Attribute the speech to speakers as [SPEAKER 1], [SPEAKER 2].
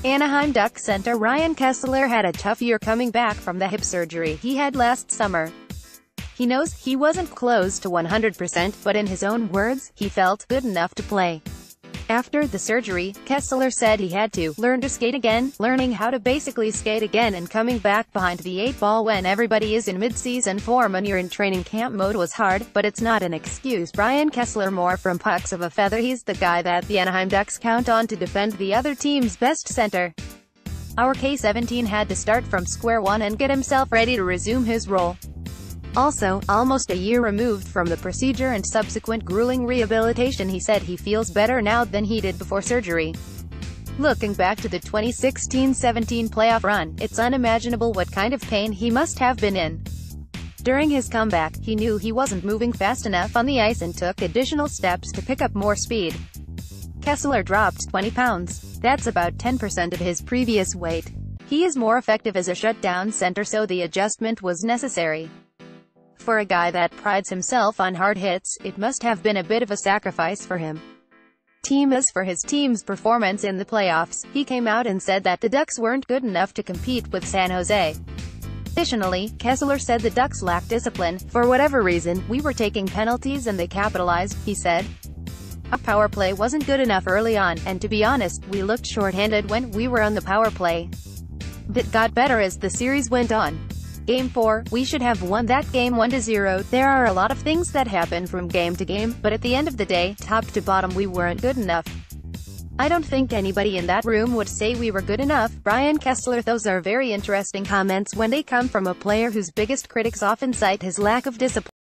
[SPEAKER 1] Anaheim Ducks center Ryan Kesler had a tough year coming back from the hip surgery he had last summer. He knows he wasn't close to 100%, but in his own words, he felt good enough to play. After the surgery, Kesler said he had to learn to skate again, learning how to basically skate again and coming back behind the 8-ball when everybody is in mid-season form and you're in training camp mode was hard, but it's not an excuse. Ryan KeslerMore from Pucks of a Feather. He's the guy that the Anaheim Ducks count on to defend the other team's best center. Our K-17 had to start from square one and get himself ready to resume his role. Also, almost a year removed from the procedure and subsequent grueling rehabilitation, he said he feels better now than he did before surgery. Looking back to the 2016-17 playoff run, it's unimaginable what kind of pain he must have been in. During his comeback, he knew he wasn't moving fast enough on the ice and took additional steps to pick up more speed. Kesler dropped 20 pounds. That's about 10% of his previous weight. He is more effective as a shutdown center, so the adjustment was necessary. For a guy that prides himself on hard hits, it must have been a bit of a sacrifice for him. As for his team's performance in the playoffs, he came out and said that the Ducks weren't good enough to compete with San Jose. Additionally, Kesler said the Ducks lacked discipline. For whatever reason, we were taking penalties and they capitalized, he said. Our power play wasn't good enough early on, and to be honest, we looked short-handed when we were on the power play. That got better as the series went on. Game 4, we should have won that game 1-0. There are a lot of things that happen from game to game, but at the end of the day, top to bottom we weren't good enough. I don't think anybody in that room would say we were good enough. Ryan Kesler. Those are very interesting comments when they come from a player whose biggest critics often cite his lack of discipline.